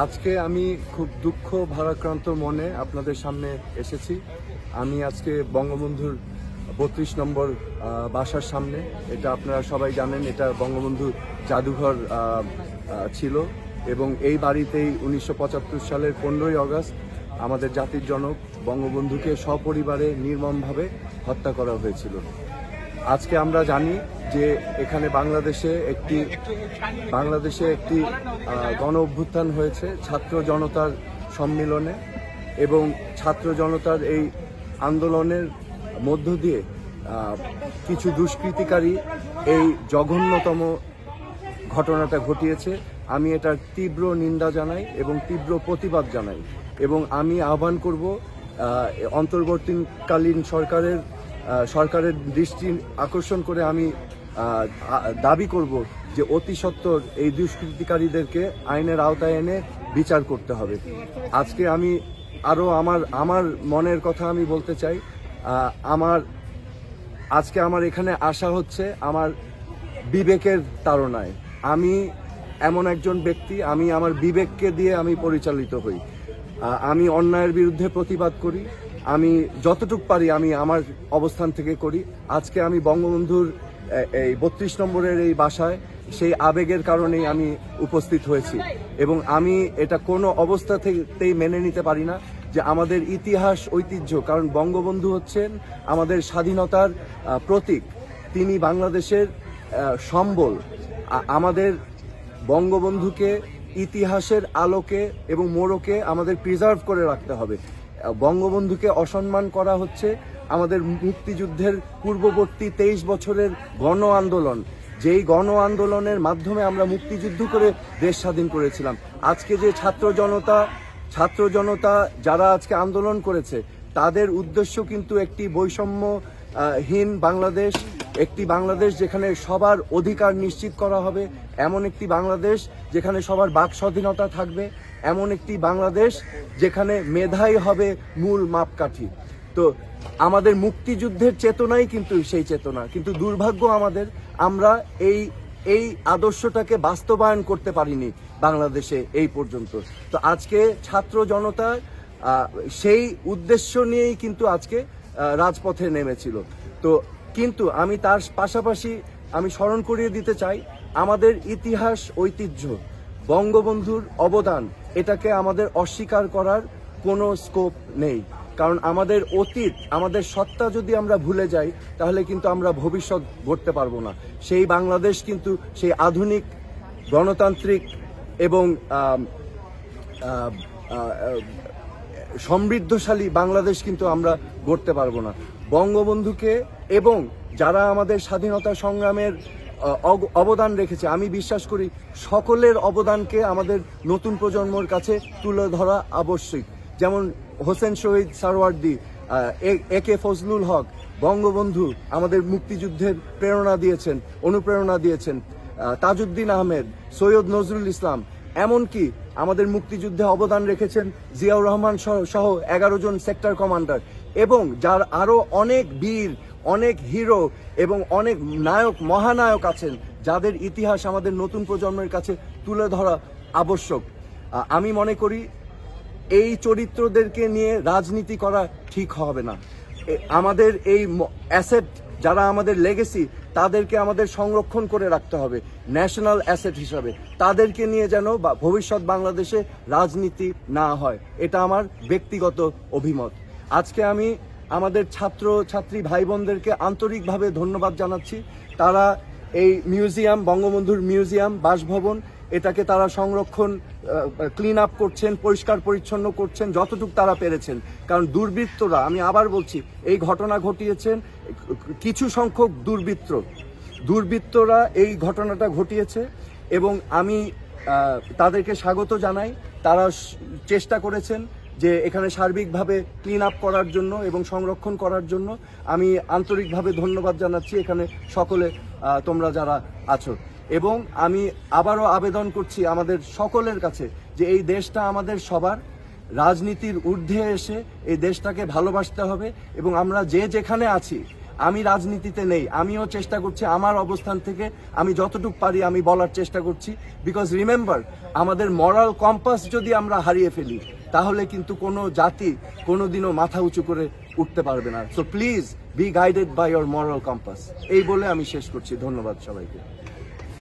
আজকে আমি খুব দুঃখ ভারাক্রান্ত মনে আপনাদের সামনে এসেছি। আমি আজকে বঙ্গবন্ধুর ৩২ নম্বর বাসার সামনে, এটা আপনারা সবাই জানেন, এটা বঙ্গবন্ধুর জাদুঘর ছিল এবং এই বাড়িতেই ১৯৭৫ সালের ১৫ই আগস্ট আমাদের জাতির জনক বঙ্গবন্ধুকে সপরিবারে নির্মমভাবে হত্যা করা হয়েছিল। আজকে আমরা জানি যে এখানে বাংলাদেশে একটি গণ অভ্যুত্থান হয়েছে ছাত্র জনতার সম্মিলনে, এবং ছাত্র জনতার এই আন্দোলনের মধ্য দিয়ে কিছু দুষ্কৃতিকারী এই জঘন্যতম ঘটনাটা ঘটিয়েছে। আমি এটার তীব্র নিন্দা জানাই এবং তীব্র প্রতিবাদ জানাই, এবং আমি আহ্বান করব অন্তর্বর্তীকালীন সরকারের দৃষ্টি আকর্ষণ করে আমি দাবি করব যে অতি সত্বর এই দুষ্কৃতিকারীদেরকে আইনের আওতায় এনে বিচার করতে হবে। আজকে আমি আরও আমার মনের কথা আমি বলতে চাই। আজকে আমার এখানে আসা হচ্ছে আমার বিবেকের তাড়নায়। আমি এমন একজন ব্যক্তি, আমি আমার বিবেককে দিয়ে আমি পরিচালিত হই। আমি অন্যায়ের বিরুদ্ধে প্রতিবাদ করি, আমি যতটুকু পারি আমি আমার অবস্থান থেকে করি। আজকে আমি বঙ্গবন্ধুর এই ৩২ নম্বরের এই বাসায় সেই আবেগের কারণেই আমি উপস্থিত হয়েছি, এবং আমি এটা কোনো অবস্থাতেই মেনে নিতে পারি না যে আমাদের ইতিহাস ঐতিহ্য, কারণ বঙ্গবন্ধু হচ্ছেন আমাদের স্বাধীনতার প্রতীক, তিনি বাংলাদেশের সম্বল। আমাদের বঙ্গবন্ধুকে ইতিহাসের আলোকে এবং মোড়কে আমাদের প্রিজার্ভ করে রাখতে হবে। বঙ্গবন্ধুকে অসম্মান করা হচ্ছে আমাদের মুক্তিযুদ্ধের পূর্ববর্তী 23 বছরের গণ আন্দোলন, যেই গণ আন্দোলনের মাধ্যমে আমরা মুক্তিযুদ্ধ করে দেশ স্বাধীন করেছিলাম। আজকে যে ছাত্র জনতা যারা আজকে আন্দোলন করেছে, তাদের উদ্দেশ্য কিন্তু একটি বৈষম্যহীন বাংলাদেশ, একটি বাংলাদেশ যেখানে সবার অধিকার নিশ্চিত করা হবে, এমন একটি বাংলাদেশ যেখানে সবার বাক স্বাধীনতা থাকবে, এমন একটি বাংলাদেশ যেখানে মেধাই হবে মূল মাপকাঠি। তো আমাদের মুক্তিযুদ্ধের চেতনাই কিন্তু সেই চেতনা, কিন্তু দুর্ভাগ্য আমরা এই আদর্শটাকে বাস্তবায়ন করতে পারিনি বাংলাদেশে এই পর্যন্ত। তো আজকে ছাত্র জনতা সেই উদ্দেশ্য নিয়েই কিন্তু আজকে রাজপথে নেমেছিল। তো কিন্তু আমি তার পাশাপাশি আমি স্মরণ করিয়ে দিতে চাই আমাদের ইতিহাস ঐতিহ্য, বঙ্গবন্ধুর অবদান, এটাকে আমাদের অস্বীকার করার কোনো স্কোপ নেই। কারণ আমাদের অতীত, আমাদের সত্তা যদি আমরা ভুলে যাই, তাহলে কিন্তু আমরা ভবিষ্যৎ গড়তে পারবো না। সেই বাংলাদেশ কিন্তু সেই আধুনিক গণতান্ত্রিক এবং সমৃদ্ধশালী বাংলাদেশ কিন্তু আমরা গড়তে পারবো না। বঙ্গবন্ধুকে এবং যারা আমাদের স্বাধীনতা সংগ্রামের অবদান রেখেছে, আমি বিশ্বাস করি সকলের অবদানকে আমাদের নতুন প্রজন্মর কাছে তুলে ধরা আবশ্যক। যেমন হোসেন শহীদ সারওয়ার্দী, একে ফজলুল হক, বঙ্গবন্ধু আমাদের মুক্তিযুদ্ধের প্রেরণা দিয়েছেন, অনুপ্রেরণা দিয়েছেন, তাজউদ্দিন আহমেদ, সৈয়দ নজরুল ইসলাম, এমনকি আমাদের মুক্তিযুদ্ধে অবদান রেখেছেন জিয়াউর রহমান সহ 11 জন সেক্টর কমান্ডার, এবং যার আরও অনেক বীর, অনেক হিরো এবং অনেক নায়ক, মহানায়ক আছেন, যাদের ইতিহাস আমাদের নতুন প্রজন্মের কাছে তুলে ধরা আবশ্যক। আমি মনে করি এই চরিত্রদেরকে নিয়ে রাজনীতি করা ঠিক হবে না। আমাদের এই অ্যাসেট, যারা আমাদের লেগেসি, তাদেরকে আমাদের সংরক্ষণ করে রাখতে হবে ন্যাশনাল অ্যাসেট হিসাবে। তাদেরকে নিয়ে যেন ভবিষ্যৎ বাংলাদেশে রাজনীতি না হয়, এটা আমার ব্যক্তিগত অভিমত। আজকে আমি আমাদের ছাত্রী ভাই বোনদেরকে আন্তরিকভাবে ধন্যবাদ জানাচ্ছি। তারা এই মিউজিয়াম, বঙ্গবন্ধুর মিউজিয়াম, বাসভবন, এটাকে তারা সংরক্ষণ, ক্লিন আপ করছেন, পরিষ্কার পরিচ্ছন্ন করছেন যতটুকু তারা পেরেছেন। কারণ দুর্বৃত্তরা, আমি আবার বলছি, এই ঘটনা ঘটিয়েছেন কিছু সংখ্যক দুর্বৃত্তরা এই ঘটনাটা ঘটিয়েছে, এবং আমি তাদেরকে স্বাগত জানাই। তারা চেষ্টা করেছেন যে এখানে সার্বিকভাবে ক্লিন আপ করার জন্য এবং সংরক্ষণ করার জন্য। আমি আন্তরিকভাবে ধন্যবাদ জানাচ্ছি এখানে সকলে তোমরা যারা আছো, এবং আমি আবারও আবেদন করছি আমাদের সকলের কাছে যে এই দেশটা আমাদের সবার, রাজনীতির ঊর্ধ্বে এসে এই দেশটাকে ভালোবাসতে হবে, এবং আমরা যে যেখানে আছি আমি রাজনীতিতে নেই, আমিও চেষ্টা করছি আমার অবস্থান থেকে আমি যতটুকু পারি আমি বলার চেষ্টা করছি। বিকজ রিমেম্বার, আমাদের মরাল কম্পাস যদি আমরা হারিয়ে ফেলি তাহলে কিন্তু কোনো জাতি কোনোদিনও মাথা উঁচু করে উঠতে পারবে না। So please be guided by your moral compass. এই বলে আমি শেষ করছি। ধন্যবাদ সবাইকে।